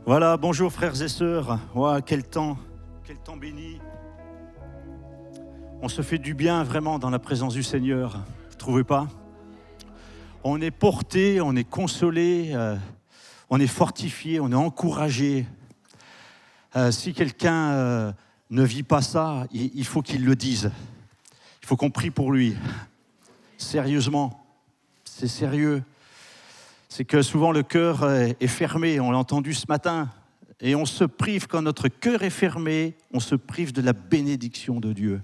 Voilà, bonjour frères et sœurs. Ouah, quel temps béni. On se fait du bien vraiment dans la présence du Seigneur, vous ne trouvez pas? On est porté, on est consolé, on est fortifié, on est encouragé. Si quelqu'un ne vit pas ça, il faut qu'il le dise. Il faut qu'on prie pour lui. Sérieusement, c'est sérieux. C'est que souvent le cœur est fermé, on l'a entendu ce matin, et on se prive, quand notre cœur est fermé, on se prive de la bénédiction de Dieu.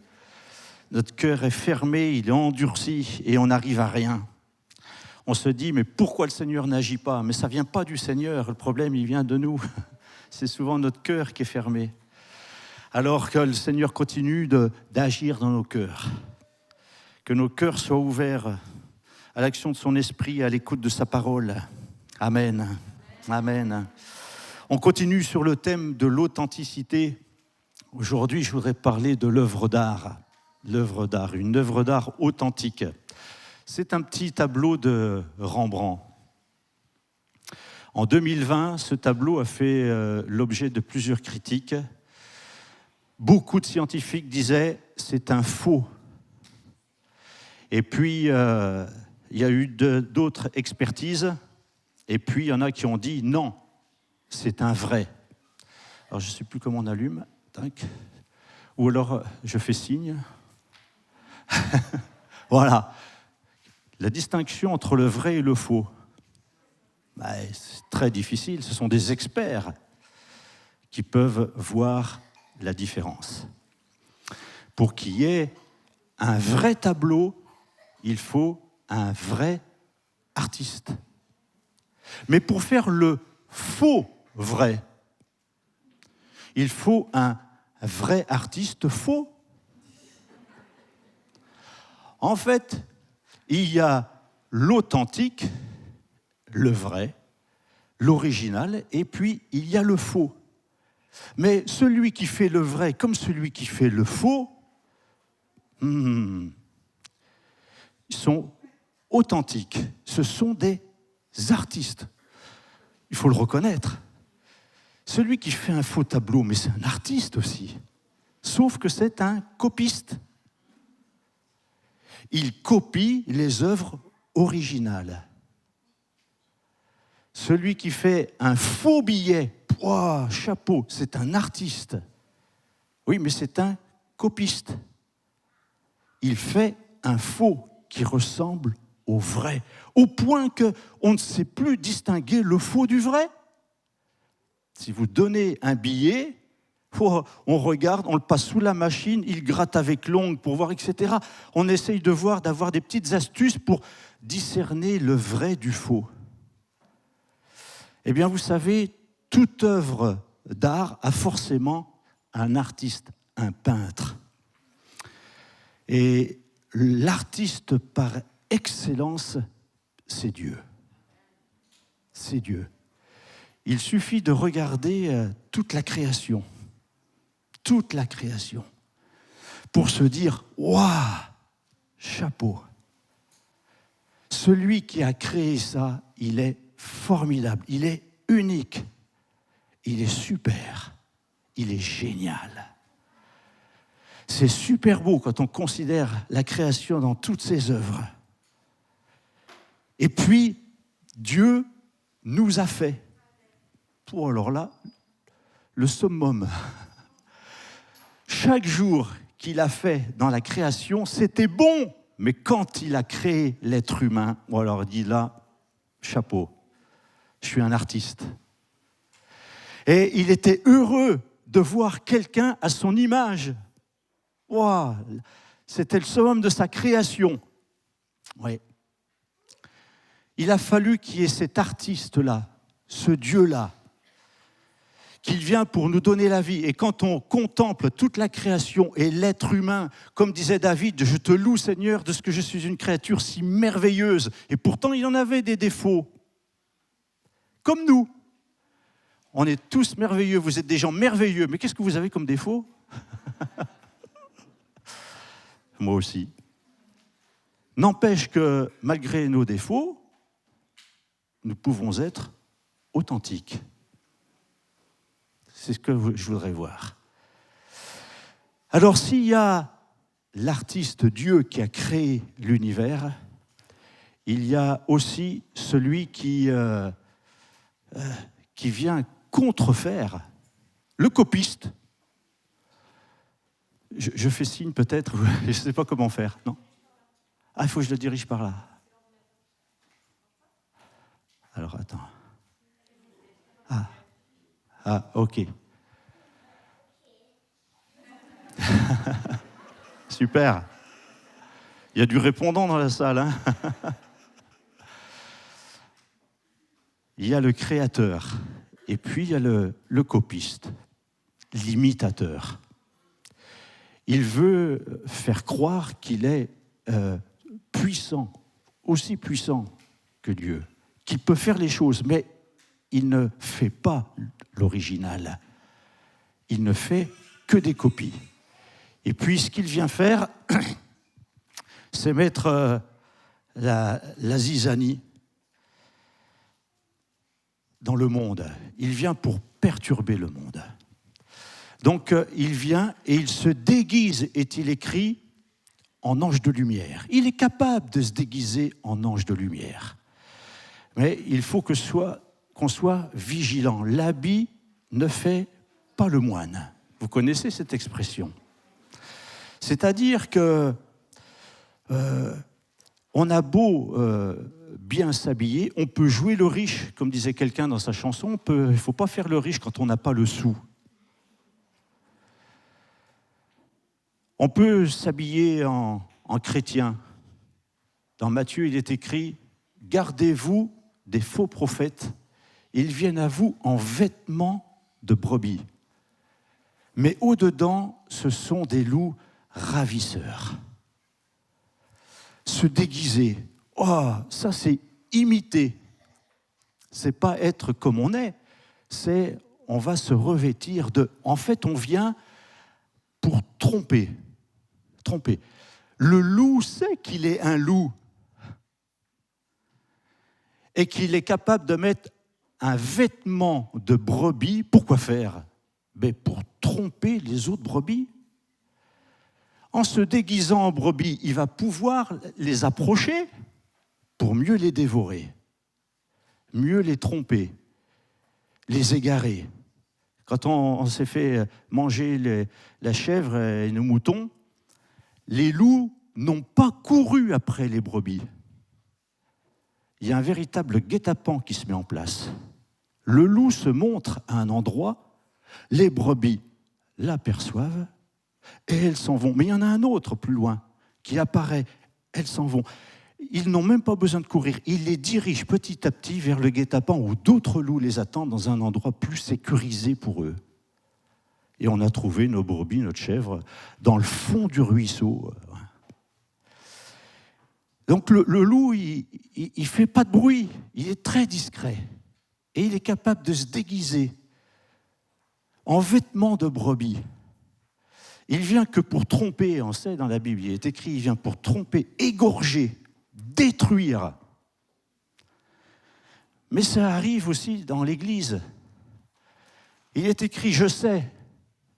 Notre cœur est fermé, il est endurci, et on n'arrive à rien. On se dit, mais pourquoi le Seigneur n'agit pas? Mais ça ne vient pas du Seigneur, le problème il vient de nous. C'est souvent notre cœur qui est fermé. Alors que le Seigneur continue d'agir dans nos cœurs. Que nos cœurs soient ouverts à l'action de son esprit, à l'écoute de sa parole. Amen. Amen. On continue sur le thème de l'authenticité. Aujourd'hui, je voudrais parler de l'œuvre d'art. L'œuvre d'art, une œuvre d'art authentique. C'est un petit tableau de Rembrandt. En 2020, ce tableau a fait l'objet de plusieurs critiques. Beaucoup de scientifiques disaient « c'est un faux ». Et puis, il y a eu d'autres expertises, et puis il y en a qui ont dit non, c'est un vrai. Alors je ne sais plus comment on allume, tac. Ou alors je fais signe. Voilà, la distinction entre le vrai et le faux, c'est très difficile, ce sont des experts qui peuvent voir la différence. Pour qu'il y ait un vrai tableau, il faut un vrai artiste. Mais pour faire le faux vrai, il faut un vrai artiste faux. En fait, il y a l'authentique, le vrai, l'original, et puis il y a le faux. Mais celui qui fait le vrai comme celui qui fait le faux, ils sont authentiques, ce sont des artistes. Il faut le reconnaître. Celui qui fait un faux tableau, mais c'est un artiste aussi, sauf que c'est un copiste. Il copie les œuvres originales. Celui qui fait un faux billet, chapeau, c'est un artiste. Oui, mais c'est un copiste. Il fait un faux qui ressemble au vrai, au point qu'on ne sait plus distinguer le faux du vrai. Si vous donnez un billet, on regarde, on le passe sous la machine, il gratte avec l'ongle pour voir, etc. On essaye d'avoir des petites astuces pour discerner le vrai du faux. Eh bien, vous savez, toute œuvre d'art a forcément un artiste, un peintre. Et l'artiste par excellence, c'est Dieu. C'est Dieu. Il suffit de regarder toute la création, pour se dire « Waouh, chapeau !» Celui qui a créé ça, il est formidable, il est unique, il est super, il est génial. C'est super beau quand on considère la création dans toutes ses œuvres. Et puis, Dieu nous a fait. Alors là, le summum. Chaque jour qu'il a fait dans la création, c'était bon. Mais quand il a créé l'être humain, on leur dit là, chapeau, je suis un artiste. Et il était heureux de voir quelqu'un à son image. Wow, c'était le summum de sa création. Oui. Il a fallu qu'il y ait cet artiste-là, ce Dieu-là, qu'il vient pour nous donner la vie. Et quand on contemple toute la création et l'être humain, comme disait David, « Je te loue, Seigneur, de ce que je suis une créature si merveilleuse. » Et pourtant, il en avait des défauts. Comme nous. On est tous merveilleux, vous êtes des gens merveilleux. Mais qu'est-ce que vous avez comme défaut? Moi aussi. N'empêche que, malgré nos défauts, nous pouvons être authentiques. C'est ce que je voudrais voir. Alors, s'il y a l'artiste Dieu qui a créé l'univers, il y a aussi celui qui vient contrefaire, le copiste. Je fais signe peut-être, je ne sais pas comment faire, non? Ah, il faut que je le dirige par là. Alors, attends. Ah, ok. Super. Il y a du répondant dans la salle, hein? Il y a le créateur, et puis il y a le copiste, l'imitateur. Il veut faire croire qu'il est puissant, aussi puissant que Dieu, qu'il peut faire les choses, mais il ne fait pas l'original. Il ne fait que des copies. Et puis ce qu'il vient faire, c'est mettre la zizanie dans le monde. Il vient pour perturber le monde. Donc il vient et il se déguise, est-il écrit, en ange de lumière. Il est capable de se déguiser en ange de lumière. Mais il faut qu'on soit vigilant. L'habit ne fait pas le moine. Vous connaissez cette expression. C'est-à-dire que on a beau bien s'habiller, on peut jouer le riche, comme disait quelqu'un dans sa chanson, il ne faut pas faire le riche quand on n'a pas le sou. On peut s'habiller en chrétien. Dans Matthieu, il est écrit « Gardez-vous des faux prophètes, ils viennent à vous en vêtements de brebis. Mais au-dedans, ce sont des loups ravisseurs. » Se déguiser, oh, ça c'est imiter. C'est pas être comme on est, c'est on va se revêtir de... En fait, on vient pour tromper. Tromper. Le loup sait qu'il est un loup et qu'il est capable de mettre un vêtement de brebis. Pourquoi faire? Mais pour tromper les autres brebis. En se déguisant en brebis, il va pouvoir les approcher pour mieux les dévorer, mieux les tromper, les égarer. Quand on s'est fait manger la chèvre et nos moutons, les loups n'ont pas couru après les brebis. Il y a un véritable guet-apens qui se met en place. Le loup se montre à un endroit, les brebis l'aperçoivent et elles s'en vont. Mais il y en a un autre plus loin qui apparaît, elles s'en vont. Ils n'ont même pas besoin de courir. Ils les dirigent petit à petit vers le guet-apens où d'autres loups les attendent dans un endroit plus sécurisé pour eux. Et on a trouvé nos brebis, notre chèvre, dans le fond du ruisseau. Donc le loup, il ne fait pas de bruit, il est très discret. Et il est capable de se déguiser en vêtements de brebis. Il vient que pour tromper, on sait dans la Bible, il est écrit, il vient pour tromper, égorger, détruire. Mais ça arrive aussi dans l'Église. Il est écrit, je sais,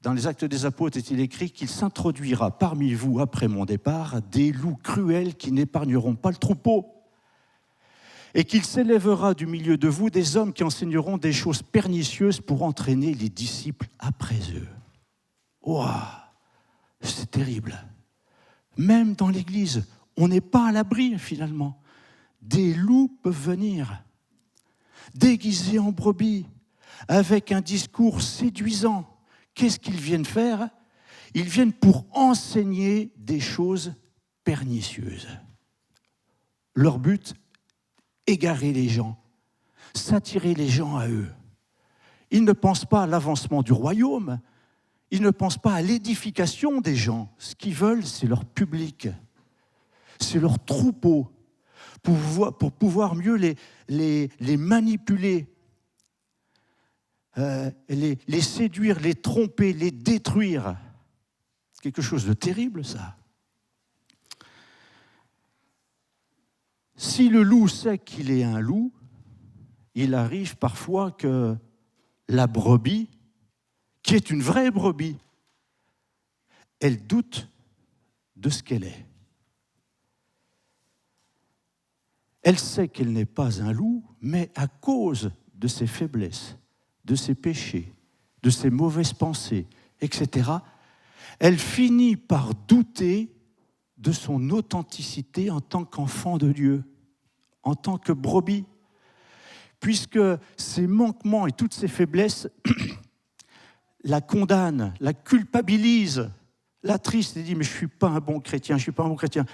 dans les Actes des Apôtres est-il écrit qu'il s'introduira parmi vous après mon départ des loups cruels qui n'épargneront pas le troupeau et qu'il s'élèvera du milieu de vous des hommes qui enseigneront des choses pernicieuses pour entraîner les disciples après eux. Ouah, c'est terrible. Même dans l'Église, on n'est pas à l'abri finalement. Des loups peuvent venir, déguisés en brebis, avec un discours séduisant. Qu'est-ce qu'ils viennent faire? Ils viennent pour enseigner des choses pernicieuses. Leur but, égarer les gens, s'attirer les gens à eux. Ils ne pensent pas à l'avancement du royaume, ils ne pensent pas à l'édification des gens. Ce qu'ils veulent, c'est leur public, c'est leur troupeau, pour pouvoir mieux les manipuler, les séduire, les tromper, les détruire. C'est quelque chose de terrible, ça. Si le loup sait qu'il est un loup, il arrive parfois que la brebis qui est une vraie brebis, elle doute de ce qu'elle est. Elle sait qu'elle n'est pas un loup, mais à cause de ses faiblesses, de ses péchés, de ses mauvaises pensées, etc., elle finit par douter de son authenticité en tant qu'enfant de Dieu, en tant que brebis, puisque ses manquements et toutes ses faiblesses la condamnent, la culpabilisent, l'attriste et dit « mais je ne suis pas un bon chrétien, je ne suis pas un bon chrétien ».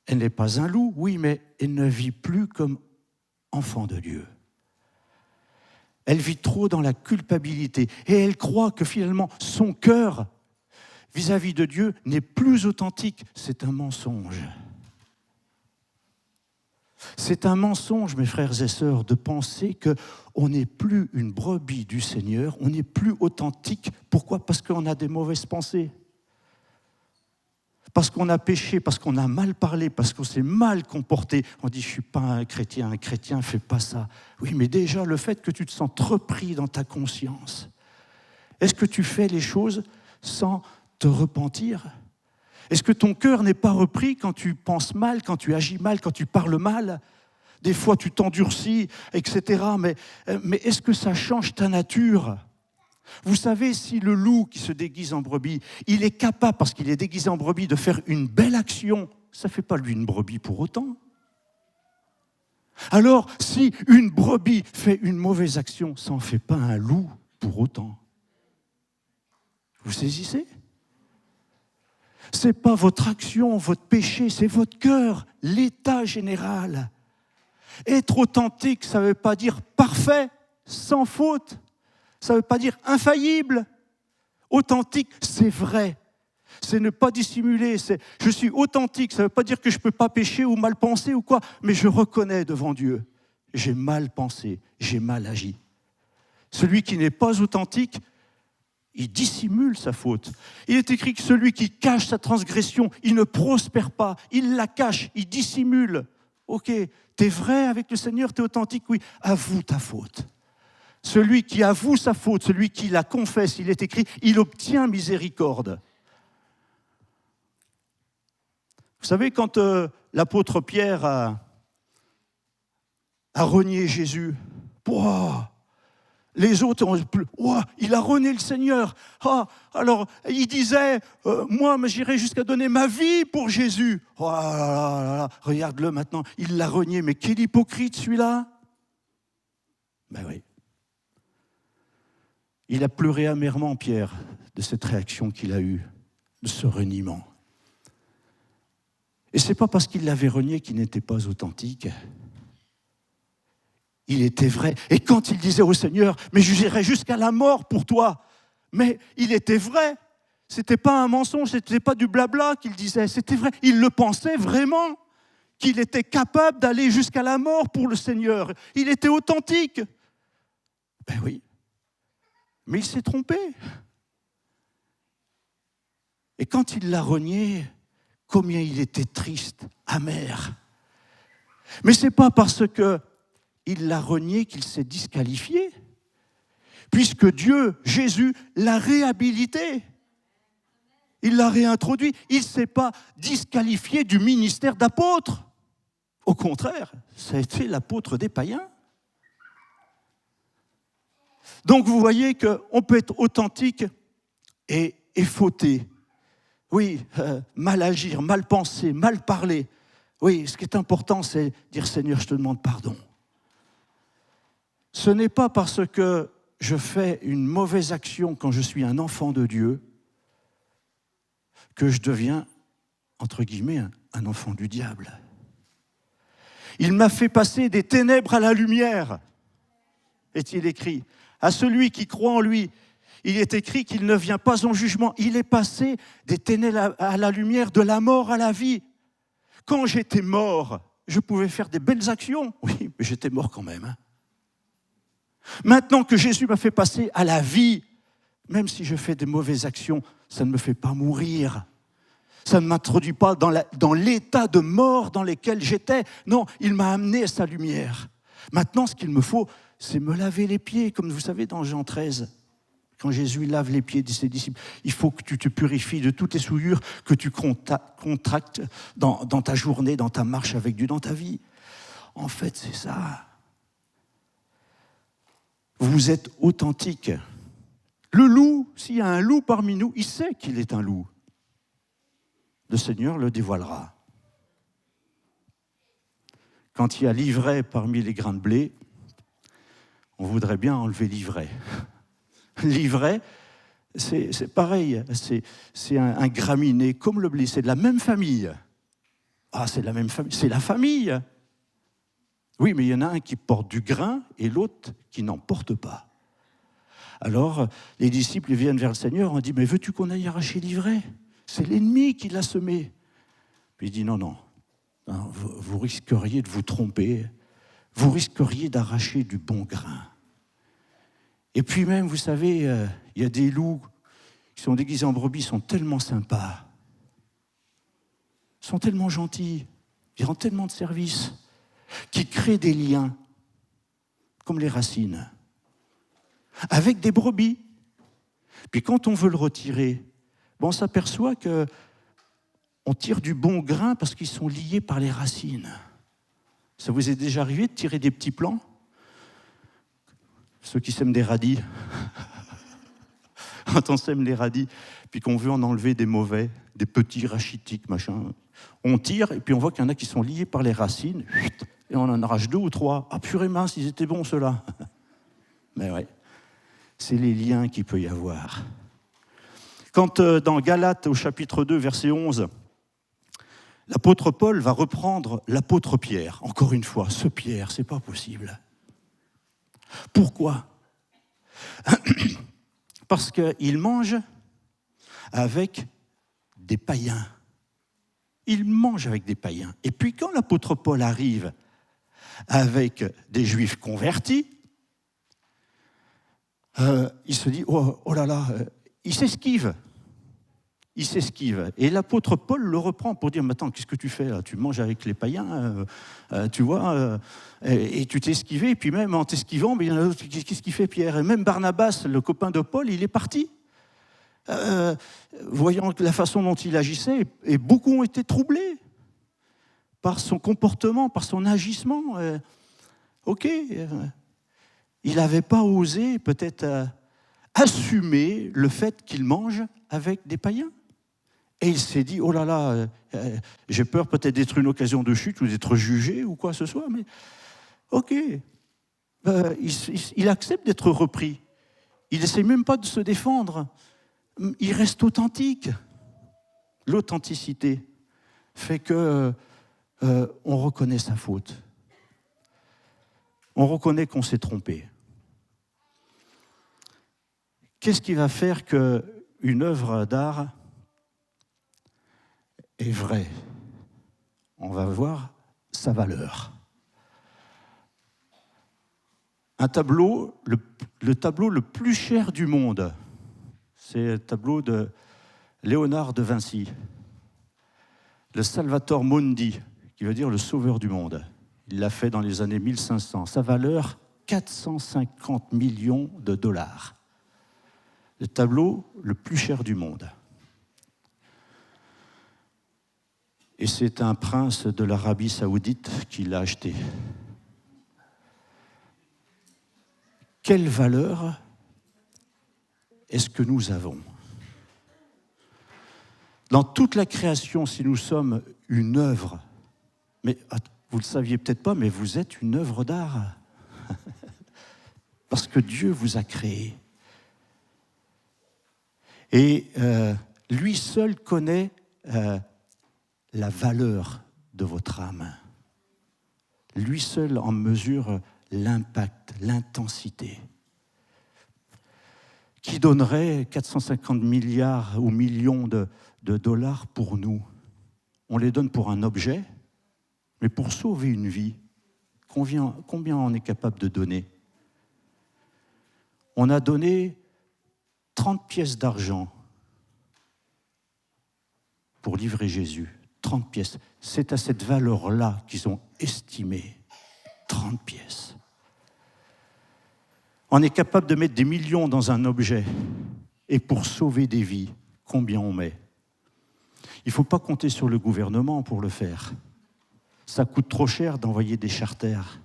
Elle n'est pas un loup, oui, mais elle ne vit plus comme enfant de Dieu. Elle vit trop dans la culpabilité et elle croit que finalement son cœur vis-à-vis de Dieu n'est plus authentique. C'est un mensonge. C'est un mensonge, mes frères et sœurs, de penser qu'on n'est plus une brebis du Seigneur, on n'est plus authentique. Pourquoi ? Parce qu'on a des mauvaises pensées. Parce qu'on a péché, parce qu'on a mal parlé, parce qu'on s'est mal comporté. On dit, je ne suis pas un chrétien ne fait pas ça. Oui, mais déjà, le fait que tu te sentes repris dans ta conscience, est-ce que tu fais les choses sans te repentir ? Est-ce que ton cœur n'est pas repris quand tu penses mal, quand tu agis mal, quand tu parles mal ? Des fois, tu t'endurcis, etc. Mais est-ce que ça change ta nature ? Vous savez, si le loup qui se déguise en brebis, il est capable, parce qu'il est déguisé en brebis, de faire une belle action, ça ne fait pas lui une brebis pour autant. Alors, si une brebis fait une mauvaise action, ça n'en fait pas un loup pour autant. Vous saisissez ? Ce n'est pas votre action, votre péché, c'est votre cœur, l'état général. Être authentique, ça ne veut pas dire parfait, sans faute. Ça ne veut pas dire infaillible. Authentique, c'est vrai. C'est ne pas dissimuler. Je suis authentique, ça ne veut pas dire que je ne peux pas pécher ou mal penser ou quoi, mais je reconnais devant Dieu. J'ai mal pensé, j'ai mal agi. Celui qui n'est pas authentique, il dissimule sa faute. Il est écrit que celui qui cache sa transgression, il ne prospère pas. Il la cache, il dissimule. Ok, tu es vrai avec le Seigneur, tu es authentique, oui, avoue ta faute. Celui qui avoue sa faute, celui qui la confesse, il est écrit, il obtient miséricorde. Vous savez, quand l'apôtre Pierre a renié Jésus, les autres ont il a renié le Seigneur. Alors, il disait, moi, j'irai jusqu'à donner ma vie pour Jésus. Regarde-le maintenant, il l'a renié. Mais quel hypocrite celui-là. Ben oui. Il a pleuré amèrement, Pierre, de cette réaction qu'il a eue, de ce reniement. Et ce n'est pas parce qu'il l'avait renié qu'il n'était pas authentique. Il était vrai. Et quand il disait au Seigneur, mais j'irai jusqu'à la mort pour toi, mais il était vrai. Ce n'était pas un mensonge, ce n'était pas du blabla qu'il disait, c'était vrai. Il le pensait vraiment, qu'il était capable d'aller jusqu'à la mort pour le Seigneur. Il était authentique. Ben oui. Mais il s'est trompé. Et quand il l'a renié, combien il était triste, amer. Mais ce n'est pas parce qu'il l'a renié qu'il s'est disqualifié, puisque Dieu, Jésus, l'a réhabilité. Il l'a réintroduit. Il ne s'est pas disqualifié du ministère d'apôtre. Au contraire, ça a été l'apôtre des païens. Donc vous voyez qu'on peut être authentique et fauté. Oui, mal agir, mal penser, mal parler. Oui, ce qui est important, c'est dire « Seigneur, je te demande pardon ». Ce n'est pas parce que je fais une mauvaise action quand je suis un enfant de Dieu que je deviens, entre guillemets, un enfant du diable. Il m'a fait passer des ténèbres à la lumière, est-il écrit. À celui qui croit en lui, il est écrit qu'il ne vient pas en jugement. Il est passé des ténèbres à la lumière, de la mort à la vie. Quand j'étais mort, je pouvais faire des belles actions. Oui, mais j'étais mort quand même. Maintenant que Jésus m'a fait passer à la vie, même si je fais des mauvaises actions, ça ne me fait pas mourir. Ça ne m'introduit pas dans l'état de mort dans lequel j'étais. Non, il m'a amené à sa lumière. Maintenant, ce qu'il me faut, c'est me laver les pieds, comme vous savez dans Jean 13. Quand Jésus lave les pieds de ses disciples, il faut que tu te purifies de toutes les souillures que tu contractes dans ta journée, dans ta marche avec Dieu, dans ta vie. En fait, c'est ça. Vous êtes authentique. Le loup, s'il y a un loup parmi nous, il sait qu'il est un loup. Le Seigneur le dévoilera. Quand il y a l'ivraie parmi les grains de blé, on voudrait bien enlever l'ivraie. L'ivraie, c'est pareil, c'est un graminé comme le blé, c'est de la même famille. Ah, c'est de la même famille, c'est la famille. Oui, mais il y en a un qui porte du grain et l'autre qui n'en porte pas. Alors, les disciples viennent vers le Seigneur, on dit, mais veux-tu qu'on aille arracher l'ivraie ? C'est l'ennemi qui l'a semé. Puis il dit, non, vous risqueriez de vous tromper, vous risqueriez d'arracher du bon grain. Et puis même, vous savez, il y a des loups qui sont déguisés en brebis, sont tellement sympas, sont tellement gentils, ils rendent tellement de services, qui créent des liens, comme les racines, avec des brebis. Puis quand on veut le retirer, on s'aperçoit qu'on tire du bon grain parce qu'ils sont liés par les racines. Ça vous est déjà arrivé de tirer des petits plants ? Ceux qui sèment des radis. Quand on sème les radis, puis qu'on veut en enlever des mauvais, des petits rachitiques, machin, on tire et puis on voit qu'il y en a qui sont liés par les racines, et on en arrache 2 ou 3. Ah, purée mince, ils étaient bons ceux-là. Mais ouais, c'est les liens qu'il peut y avoir. Quand dans Galates, au chapitre 2, verset 11, l'apôtre Paul va reprendre l'apôtre Pierre. Encore une fois, ce Pierre, c'est pas possible. Pourquoi ? Parce qu'il mange avec des païens. Il mange avec des païens. Et puis quand l'apôtre Paul arrive avec des juifs convertis, il se dit, oh là là, il s'esquive. Il s'esquive. Et l'apôtre Paul le reprend pour dire, mais attends, qu'est-ce que tu fais là ? Tu manges avec les païens, tu vois, et tu t'es esquivé, et puis même en t'esquivant, mais il y en a d'autres, qu'est-ce qu'il fait Pierre ? Et même Barnabas, le copain de Paul, il est parti. Voyant la façon dont il agissait, et beaucoup ont été troublés par son comportement, par son agissement. Il n'avait pas osé peut-être assumer le fait qu'il mange avec des païens. Et il s'est dit, oh là là, j'ai peur peut-être d'être une occasion de chute ou d'être jugé ou quoi que ce soit, mais ok. Il accepte d'être repris. Il n'essaie même pas de se défendre. Il reste authentique. L'authenticité fait que on reconnaît sa faute. On reconnaît qu'on s'est trompé. Qu'est-ce qui va faire qu'une œuvre d'art est vraie ? On va voir sa valeur. Un tableau, le tableau le plus cher du monde, c'est le tableau de Léonard de Vinci, le Salvator Mundi, qui veut dire le sauveur du monde. Il l'a fait dans les années 1500. Sa valeur, 450 millions de dollars. Le tableau le plus cher du monde. Et c'est un prince de l'Arabie Saoudite qui l'a acheté. Quelle valeur est-ce que nous avons ? Dans toute la création, si nous sommes une œuvre, mais vous ne le saviez peut-être pas, mais vous êtes une œuvre d'art. Parce que Dieu vous a créé. Et lui seul connaît la valeur de votre âme. Lui seul en mesure l'impact, l'intensité. Qui donnerait 450 milliards ou millions de dollars pour nous ? On les donne pour un objet, mais pour sauver une vie, combien on est capable de donner ? On a donné 30 pièces d'argent pour livrer Jésus. 30 pièces. C'est à cette valeur-là qu'ils ont estimé 30 pièces. On est capable de mettre des millions dans un objet. Et pour sauver des vies, combien on met? Il ne faut pas compter sur le gouvernement pour le faire. Ça coûte trop cher d'envoyer des charters,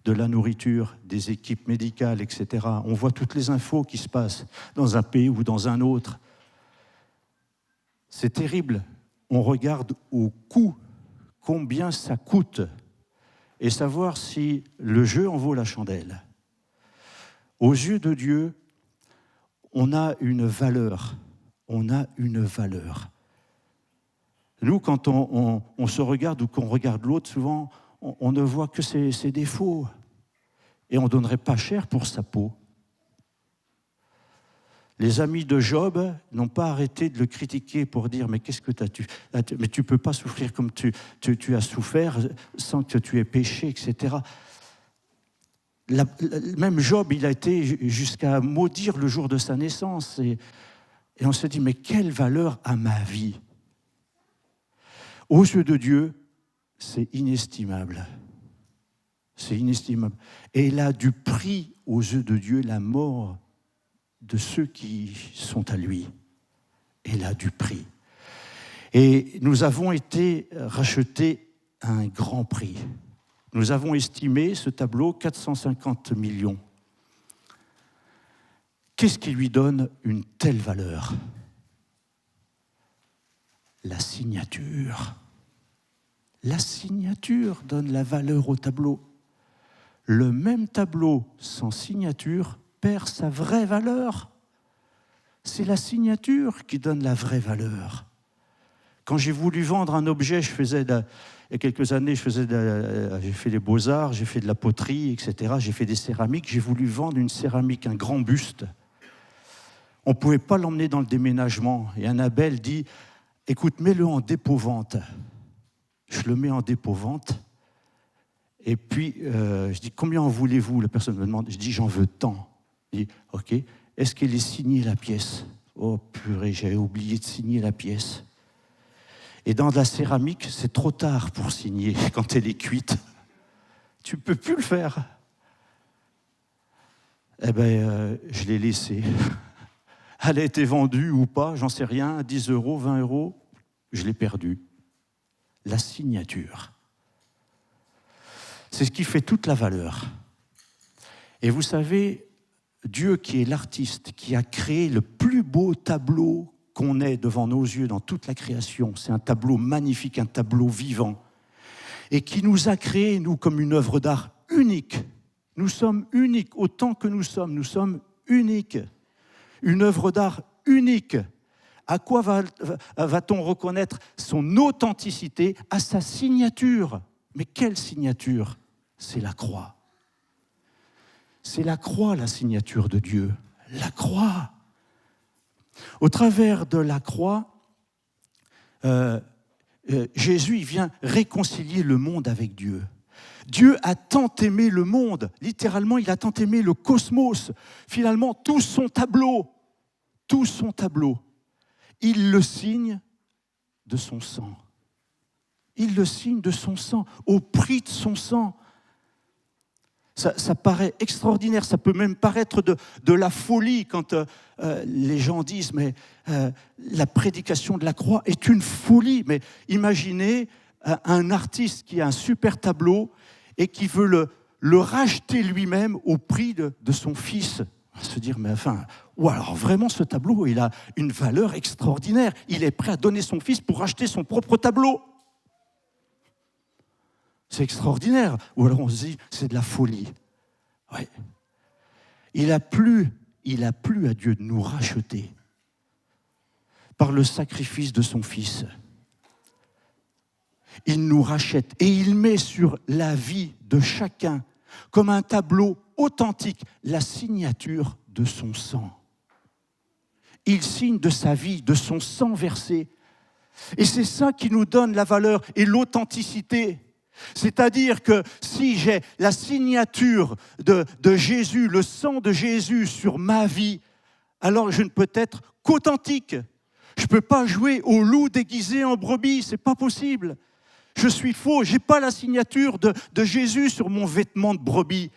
de la nourriture, des équipes médicales, etc. On voit toutes les infos qui se passent dans un pays ou dans un autre. C'est terrible. On regarde au coût, combien ça coûte, et savoir si le jeu en vaut la chandelle. Aux yeux de Dieu, on a une valeur. On a une valeur. Nous, quand on se regarde ou qu'on regarde l'autre, souvent, on ne voit que ses défauts. Et on ne donnerait pas cher pour sa peau. Les amis de Job n'ont pas arrêté de le critiquer pour dire « Mais qu'est-ce que mais tu ne peux pas souffrir comme tu as souffert sans que tu aies péché, etc. » Même Job, il a été jusqu'à maudire le jour de sa naissance. Et on se dit « Mais quelle valeur a ma vie ?» Aux yeux de Dieu, c'est inestimable. C'est inestimable. Et il a du prix aux yeux de Dieu la mort de ceux qui sont à lui. Il a du prix. Et nous avons été rachetés à un grand prix. Nous avons estimé ce tableau 450 millions. Qu'est-ce qui lui donne une telle valeur? La signature. La signature donne la valeur au tableau. Le même tableau sans signature perd sa vraie valeur. C'est la signature qui donne la vraie valeur. Quand j'ai voulu vendre un objet, il y a quelques années, j'ai fait les beaux-arts, j'ai fait de la poterie, etc. J'ai fait des céramiques. J'ai voulu vendre une céramique, un grand buste. On ne pouvait pas l'emmener dans le déménagement. Et Annabelle dit « Écoute, mets-le en dépôt-vente. » Je le mets en dépôt-vente. Et puis, je dis, combien en voulez-vous? La personne me demande. Je dis, j'en veux tant. Je dis, ok. Est-ce qu'elle est signée, la pièce? Oh purée, j'avais oublié de signer la pièce. Et dans la céramique, c'est trop tard pour signer quand elle est cuite. Tu ne peux plus le faire. Eh bien, je l'ai laissée. Elle a été vendue ou pas, j'en sais rien, 10 €, 20 €, je l'ai perdue. La signature. C'est ce qui fait toute la valeur. Et vous savez, Dieu qui est l'artiste, qui a créé le plus beau tableau qu'on ait devant nos yeux dans toute la création, c'est un tableau magnifique, un tableau vivant, et qui nous a créés, nous, comme une œuvre d'art unique. Nous sommes uniques, autant que nous sommes uniques. Une œuvre d'art unique. À quoi va-t-on reconnaître son authenticité? À sa signature. Mais quelle signature? C'est la croix. C'est la croix, la signature de Dieu. La croix. Au travers de la croix, Jésus vient réconcilier le monde avec Dieu. Dieu a tant aimé le monde, littéralement, il a tant aimé le cosmos. Finalement, tout son tableau, il le signe de son sang. Il le signe de son sang, au prix de son sang. Ça paraît extraordinaire, ça peut même paraître de la folie quand les gens disent « mais la prédication de la croix est une folie ». Mais imaginez un artiste qui a un super tableau et qui veut le racheter lui-même au prix de son fils. On va se dire, mais enfin, ou alors vraiment ce tableau, il a une valeur extraordinaire. Il est prêt à donner son fils pour racheter son propre tableau. C'est extraordinaire. Ou alors on se dit, c'est de la folie. Ouais. Il a plu à Dieu de nous racheter par le sacrifice de son fils. Il nous rachète et il met sur la vie de chacun, comme un tableau authentique, la signature de son sang. Il signe de sa vie, de son sang versé. Et c'est ça qui nous donne la valeur et l'authenticité. C'est-à-dire que si j'ai la signature de Jésus, le sang de Jésus sur ma vie, alors je ne peux être qu'authentique. Je ne peux pas jouer au loup déguisé en brebis, ce n'est pas possible. je suis faux, je n'ai pas la signature de Jésus sur mon vêtement de brebis.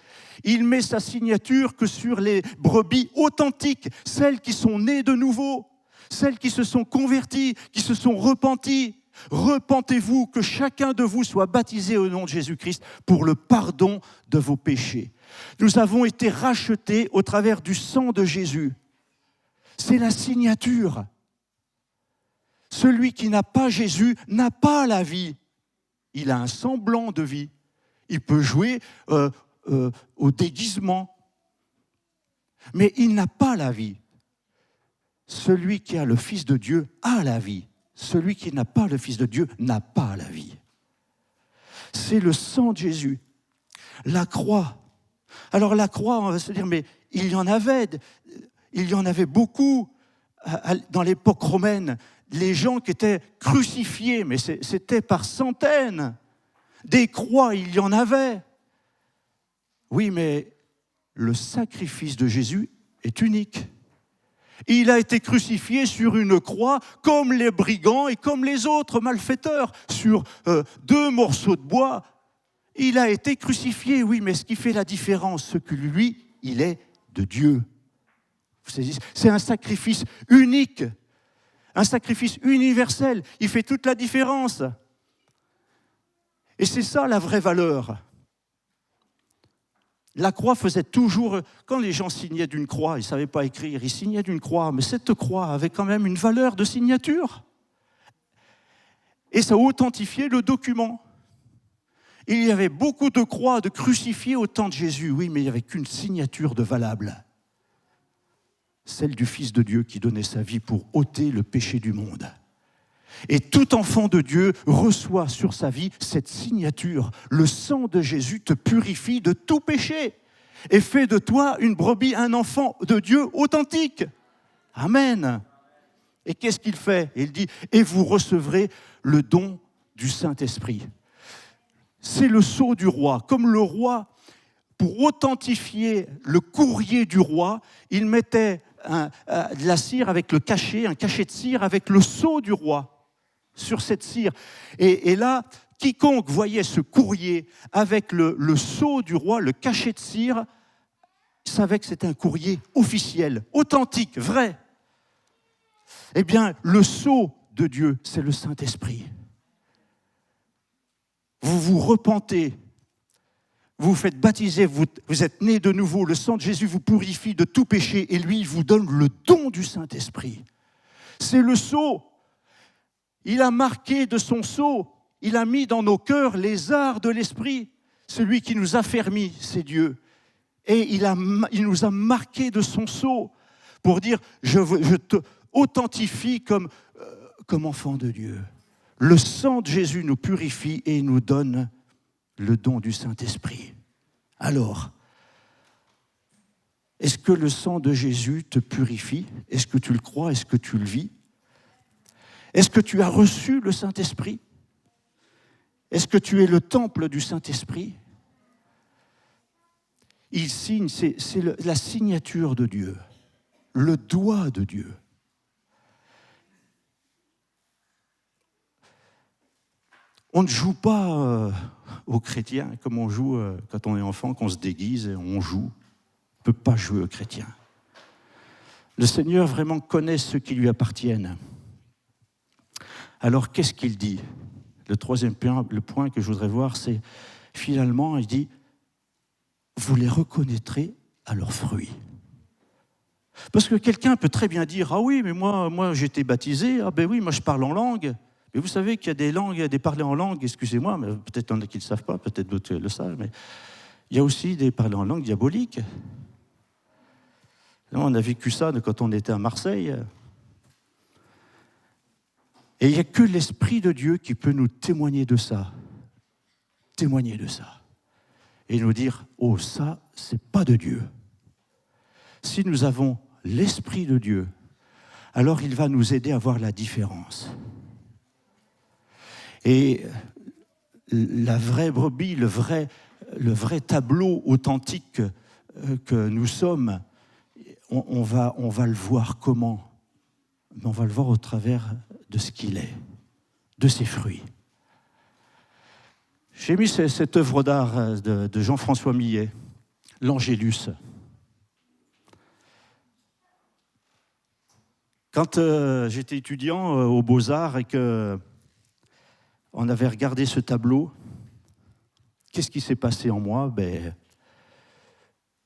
Il met sa signature que sur les brebis authentiques, celles qui sont nées de nouveau, celles qui se sont converties, qui se sont repenties. Repentez-vous, que chacun de vous soit baptisé au nom de Jésus-Christ pour le pardon de vos péchés. Nous avons été rachetés au travers du sang de Jésus. C'est la signature. Celui qui n'a pas Jésus n'a pas la vie. Il a un semblant de vie. Il peut jouer au déguisement. Mais il n'a pas la vie. Celui qui a le Fils de Dieu a la vie. Celui qui n'a pas le Fils de Dieu n'a pas la vie. C'est le sang de Jésus. La croix. Alors la croix, on va se dire, mais il y en avait beaucoup dans l'époque romaine. Les gens qui étaient crucifiés, mais c'était par centaines. Des croix, il y en avait. Oui, mais le sacrifice de Jésus est unique. Il a été crucifié sur une croix comme les brigands et comme les autres malfaiteurs, sur 2 morceaux de bois. Il a été crucifié, oui, mais ce qui fait la différence, c'est que lui, il est de Dieu. C'est un sacrifice unique, un sacrifice universel. Il fait toute la différence. Et c'est ça la vraie valeur. La croix faisait toujours, quand les gens signaient d'une croix, ils ne savaient pas écrire, ils signaient d'une croix, mais cette croix avait quand même une valeur de signature. Et ça authentifiait le document. Il y avait beaucoup de croix, de crucifiés au temps de Jésus, oui, mais il n'y avait qu'une signature de valable. Celle du Fils de Dieu qui donnait sa vie pour ôter le péché du monde. Et tout enfant de Dieu reçoit sur sa vie cette signature. Le sang de Jésus te purifie de tout péché et fait de toi une brebis, un enfant de Dieu authentique. Amen. Et qu'est-ce qu'il fait? Il dit, et vous recevrez le don du Saint-Esprit. C'est le sceau du roi. Comme le roi, pour authentifier le courrier du roi, il mettait de la cire avec le cachet, un cachet de cire avec le sceau du roi sur cette cire. Et là, quiconque voyait ce courrier avec le sceau du roi, le cachet de cire, savait que c'était un courrier officiel, authentique, vrai. Eh bien, le sceau de Dieu, c'est le Saint-Esprit. Vous vous repentez, vous vous faites baptiser, vous êtes nés de nouveau, le sang de Jésus vous purifie de tout péché et lui, il vous donne le don du Saint-Esprit. C'est le sceau. Il a marqué de son sceau, il a mis dans nos cœurs les arts de l'Esprit. Celui qui nous affermit, c'est Dieu. Et il nous a marqué de son sceau pour dire, je te authentifie comme enfant de Dieu. Le sang de Jésus nous purifie et nous donne le don du Saint-Esprit. Alors, est-ce que le sang de Jésus te purifie? Est-ce que tu le crois? Est-ce que tu le vis? Est-ce que tu as reçu le Saint-Esprit? Est-ce que tu es le temple du Saint-Esprit? Il signe, c'est la signature de Dieu, le doigt de Dieu. On ne joue pas aux chrétiens comme on joue quand on est enfant, qu'on se déguise et on joue. On ne peut pas jouer aux chrétiens. Le Seigneur vraiment connaît ceux qui lui appartiennent. Alors, qu'est-ce qu'il dit? Le troisième point, le point que je voudrais voir, c'est finalement, il dit, vous les reconnaîtrez à leurs fruits. Parce que quelqu'un peut très bien dire, ah oui, mais moi j'ai été baptisé, ah ben oui, moi je parle en langue. Mais vous savez qu'il y a des langues, il y a des parlers en langue, excusez-moi, mais peut-être il y en a qui ne le savent pas, peut-être d'autres le savent, mais il y a aussi des parlers en langue diaboliques. On a vécu ça quand on était à Marseille. Et il n'y a que l'Esprit de Dieu qui peut nous témoigner de ça. Témoigner de ça. Et nous dire, oh, ça, c'est pas de Dieu. Si nous avons l'Esprit de Dieu, alors il va nous aider à voir la différence. Et la vraie brebis, le vrai tableau authentique que nous sommes, on va le voir comment? On va le voir au travers de ce qu'il est, de ses fruits. J'ai mis cette œuvre d'art de Jean-François Millet, l'Angélus. Quand j'étais étudiant aux Beaux-Arts et qu'on avait regardé ce tableau, qu'est-ce qui s'est passé en moi?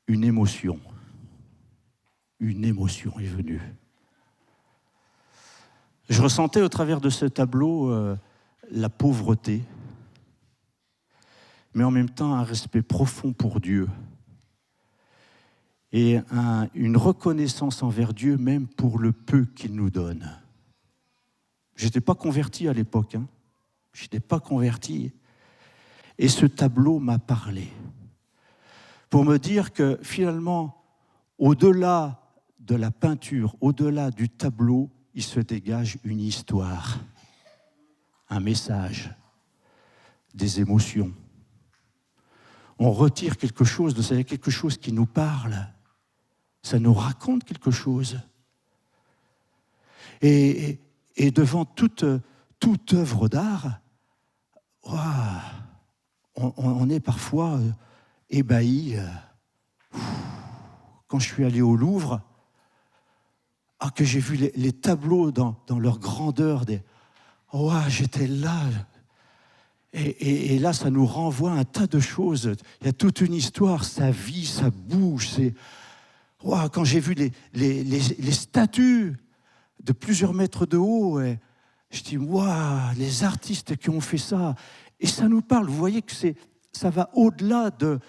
Une émotion. Une émotion est venue. Je ressentais au travers de ce tableau la pauvreté, mais en même temps un respect profond pour Dieu et une reconnaissance envers Dieu même pour le peu qu'il nous donne. Je n'étais pas converti à l'époque, je n'étais pas converti. Et ce tableau m'a parlé pour me dire que finalement, au-delà de la peinture, au-delà du tableau, il se dégage une histoire, un message, des émotions. On retire quelque chose de ça, quelque chose qui nous parle. Ça nous raconte quelque chose. Et devant toute œuvre d'art, on est parfois ébahi. Quand je suis allé au Louvre, que j'ai vu les tableaux dans leur grandeur, j'étais là. Et là, ça nous renvoie à un tas de choses. Il y a toute une histoire, ça vit, ça bouge. Quand j'ai vu les statues de plusieurs mètres de haut, je dis, les artistes qui ont fait ça. Et ça nous parle. Vous voyez que ça va au-delà de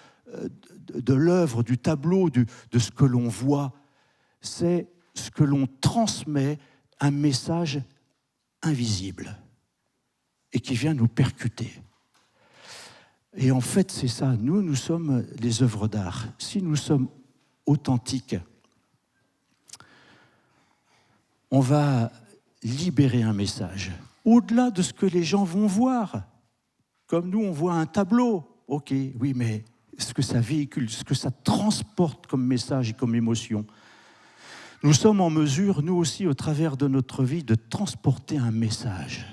l'œuvre, du tableau, de ce que l'on voit. C'est ce que l'on transmet, un message invisible et qui vient nous percuter. Et en fait, c'est ça. Nous sommes les œuvres d'art. Si nous sommes authentiques, on va libérer un message au-delà de ce que les gens vont voir. Comme nous, on voit un tableau. Ok, oui, mais ce que ça véhicule, ce que ça transporte comme message et comme émotion. Nous sommes en mesure, nous aussi, au travers de notre vie, de transporter un message.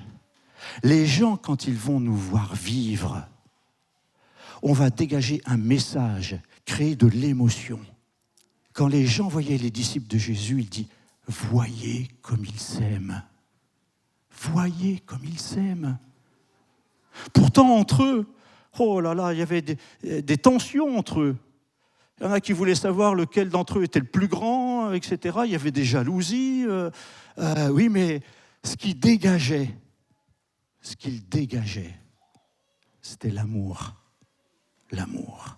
Les gens, quand ils vont nous voir vivre, on va dégager un message, créer de l'émotion. Quand les gens voyaient les disciples de Jésus, il dit « Voyez comme ils s'aiment. Voyez comme ils s'aiment. » Pourtant, entre eux, il y avait des tensions entre eux. Il y en a qui voulaient savoir lequel d'entre eux était le plus grand, etc. Il y avait des jalousies. Oui, mais ce qu'ils dégageaient, c'était l'amour. L'amour.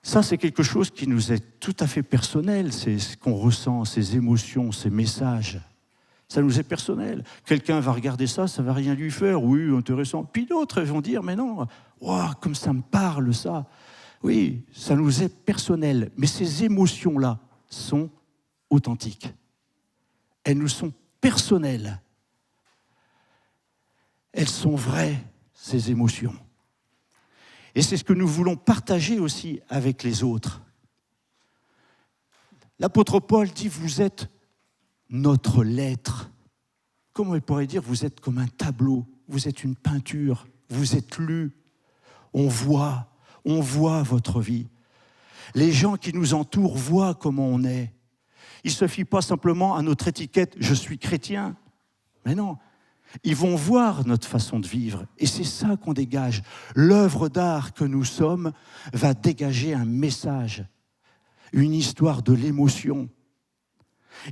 Ça, c'est quelque chose qui nous est tout à fait personnel. C'est ce qu'on ressent, ces émotions, ces messages. Ça nous est personnel. Quelqu'un va regarder ça, ça ne va rien lui faire. Oui, intéressant. Puis d'autres vont dire, mais non, comme ça me parle, ça. Oui, ça nous est personnel. Mais ces émotions-là sont authentiques. Elles nous sont personnelles. Elles sont vraies, ces émotions. Et c'est ce que nous voulons partager aussi avec les autres. L'apôtre Paul dit, vous êtes notre lettre. Comment il pourrait dire, vous êtes comme un tableau, vous êtes une peinture, vous êtes lu, on voit votre vie. Les gens qui nous entourent voient comment on est. Ils ne se fient pas simplement à notre étiquette « je suis chrétien ». Mais non, ils vont voir notre façon de vivre. Et c'est ça qu'on dégage. L'œuvre d'art que nous sommes va dégager un message, une histoire de l'émotion.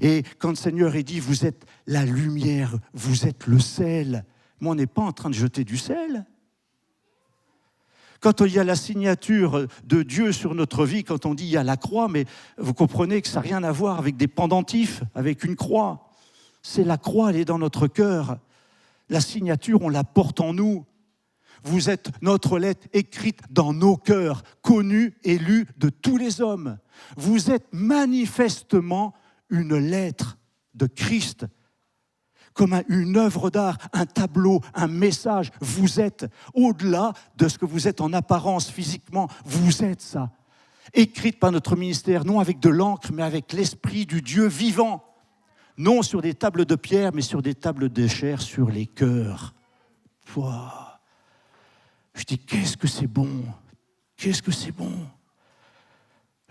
Et quand le Seigneur est dit « vous êtes la lumière, vous êtes le sel », mais on n'est pas en train de jeter du sel. Quand il y a la signature de Dieu sur notre vie, quand on dit il y a la croix, mais vous comprenez que ça n'a rien à voir avec des pendentifs, avec une croix. C'est la croix, elle est dans notre cœur. La signature, on la porte en nous. Vous êtes notre lettre écrite dans nos cœurs, connue et lue de tous les hommes. Vous êtes manifestement une lettre de Christ, comme une œuvre d'art, un tableau, un message. Vous êtes, au-delà de ce que vous êtes en apparence physiquement, vous êtes ça. Écrite par notre ministère, non avec de l'encre, mais avec l'esprit du Dieu vivant. Non sur des tables de pierre, mais sur des tables de chair, sur les cœurs. Wow. Je dis, qu'est-ce que c'est bon, qu'est-ce que c'est bon.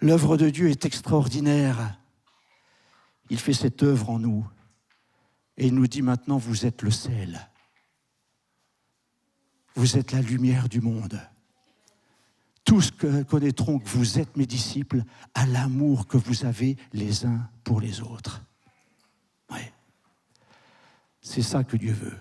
L'œuvre de Dieu est extraordinaire. Il fait cette œuvre en nous. Et il nous dit maintenant, vous êtes le sel. Vous êtes la lumière du monde. Tous connaîtront que vous êtes mes disciples à l'amour que vous avez les uns pour les autres. Oui. C'est ça que Dieu veut.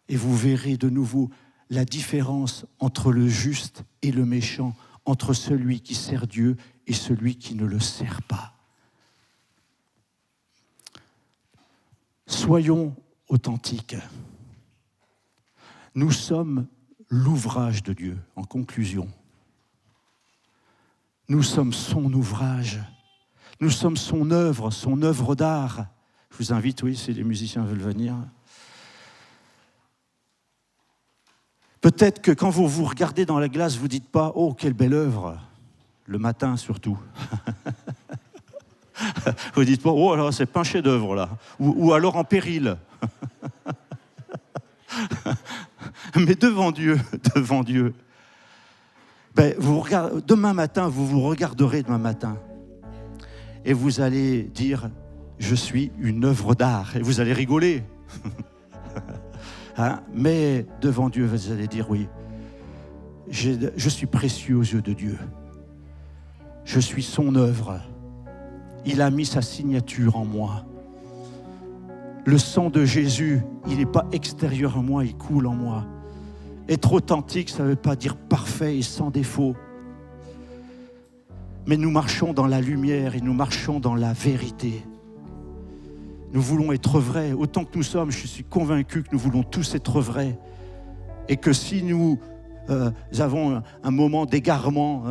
Et vous verrez de nouveau la différence entre le juste et le méchant, entre celui qui sert Dieu et celui qui ne le sert pas. Soyons authentiques. Nous sommes l'ouvrage de Dieu, en conclusion. Nous sommes son ouvrage. Nous sommes son œuvre d'art. Je vous invite, oui, si les musiciens veulent venir. Peut-être que quand vous vous regardez dans la glace, vous ne dites pas « Oh, quelle belle œuvre !» Le matin, surtout. Vous ne dites pas « Oh, alors, c'est pas un chef-d'œuvre, là. » Ou alors en péril. Mais devant Dieu, ben, demain matin, vous vous regarderez demain matin et vous allez dire « Je suis une œuvre d'art » et vous allez rigoler. Hein? Mais devant Dieu, vous allez dire « Oui, je suis précieux aux yeux de Dieu. Je suis son œuvre. Il a mis sa signature en moi. Le sang de Jésus, il n'est pas extérieur à moi, il coule en moi. » Être authentique, ça ne veut pas dire parfait et sans défaut. Mais nous marchons dans la lumière et nous marchons dans la vérité. Nous voulons être vrais. Autant que nous sommes, je suis convaincu que nous voulons tous être vrais. Et que si nous avons un moment d'égarement,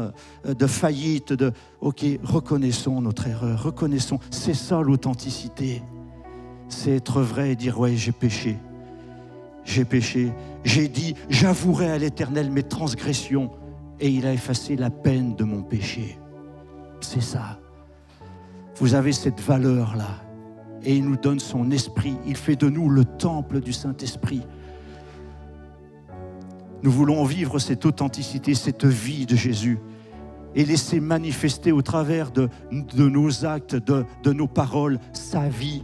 de faillite, reconnaissons notre erreur, reconnaissons. C'est ça l'authenticité. C'est être vrai et dire, ouais, j'ai péché. J'ai péché, j'ai dit, j'avouerai à l'Éternel mes transgressions et il a effacé la peine de mon péché. C'est ça. Vous avez cette valeur-là et il nous donne son esprit. Il fait de nous le temple du Saint-Esprit. Nous voulons vivre cette authenticité, cette vie de Jésus et laisser manifester au travers de nos actes, de nos paroles, sa vie,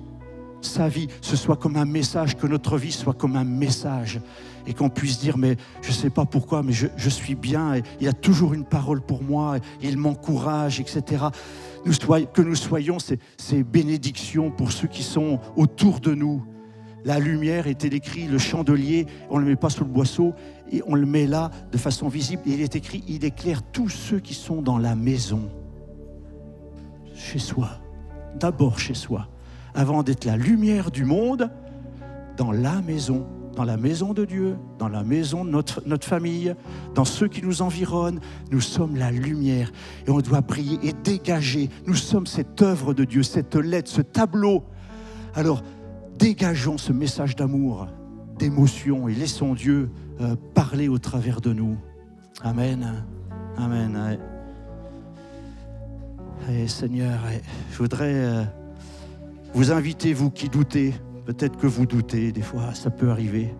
ce soit comme un message, que notre vie soit comme un message et qu'on puisse dire, mais je ne sais pas pourquoi, mais je suis bien, et il a toujours une parole pour moi, il m'encourage, etc. Que nous soyons ces bénédictions pour ceux qui sont autour de nous. La lumière était écrit, le chandelier, on ne le met pas sous le boisseau, et on le met là de façon visible, et il est écrit, il éclaire tous ceux qui sont dans la maison. Chez soi, d'abord chez soi. Avant d'être la lumière du monde, dans la maison de Dieu, dans la maison de notre famille, dans ceux qui nous environnent, nous sommes la lumière et on doit briller et dégager. Nous sommes cette œuvre de Dieu, cette lettre, ce tableau. Alors, dégageons ce message d'amour, d'émotion et laissons Dieu parler au travers de nous. Amen. Amen. Et Seigneur, je voudrais... vous invitez, vous qui doutez, peut-être que vous doutez, des fois ça peut arriver,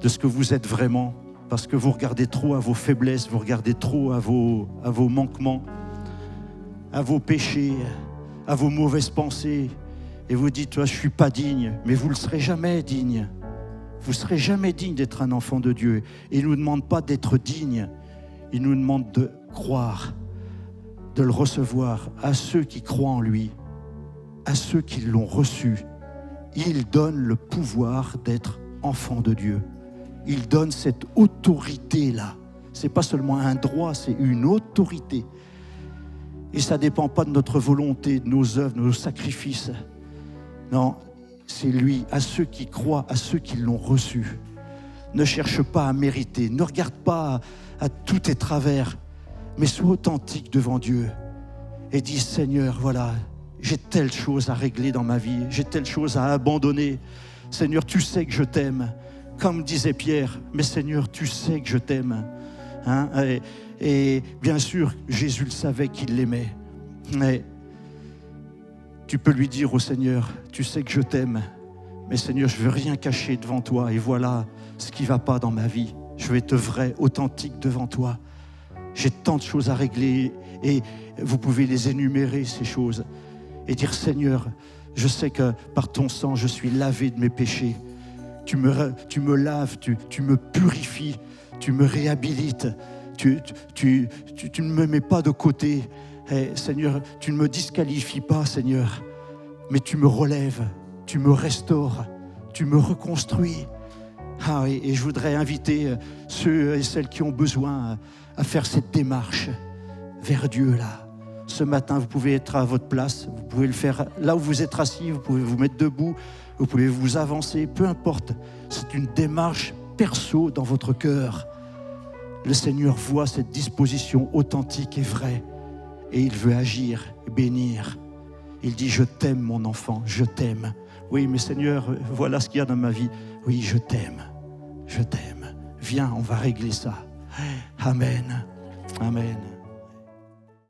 de ce que vous êtes vraiment, parce que vous regardez trop à vos faiblesses, vous regardez trop à vos manquements, à vos péchés, à vos mauvaises pensées, et vous dites, je ne suis pas digne, mais vous ne le serez jamais digne. Vous ne serez jamais digne d'être un enfant de Dieu. Et il ne nous demande pas d'être digne, il nous demande de croire, de le recevoir à ceux qui croient en lui. À ceux qui l'ont reçu, il donne le pouvoir d'être enfant de Dieu. Il donne cette autorité-là. Ce n'est pas seulement un droit, c'est une autorité. Et ça ne dépend pas de notre volonté, de nos œuvres, de nos sacrifices. Non, c'est lui, à ceux qui croient, à ceux qui l'ont reçu. Ne cherche pas à mériter, ne regarde pas à tous tes travers, mais sois authentique devant Dieu. Et dis, Seigneur, voilà, j'ai telle chose à régler dans ma vie, j'ai telle chose à abandonner. Seigneur, tu sais que je t'aime. Comme disait Pierre, mais Seigneur, tu sais que je t'aime. Hein? Et bien sûr, Jésus le savait qu'il l'aimait. Mais tu peux lui dire au Seigneur, tu sais que je t'aime, mais Seigneur, je ne veux rien cacher devant toi. Et voilà ce qui ne va pas dans ma vie. Je veux être vrai, authentique devant toi. J'ai tant de choses à régler et vous pouvez les énumérer, ces choses. Et dire, Seigneur, je sais que par ton sang, je suis lavé de mes péchés. Tu me laves, tu me purifies, tu me réhabilites. Tu ne me mets pas de côté. Seigneur, tu ne me disqualifies pas, Seigneur. Mais tu me relèves, tu me restaures, tu me reconstruis. Et je voudrais inviter ceux et celles qui ont besoin à faire cette démarche vers Dieu là. Ce matin, vous pouvez être à votre place, vous pouvez le faire là où vous êtes assis, vous pouvez vous mettre debout, vous pouvez vous avancer, peu importe. C'est une démarche perso dans votre cœur. Le Seigneur voit cette disposition authentique et vraie et il veut agir, bénir. Il dit, je t'aime mon enfant, je t'aime. Oui, mais Seigneur, voilà ce qu'il y a dans ma vie. Oui, je t'aime, je t'aime. Viens, on va régler ça. Amen, amen.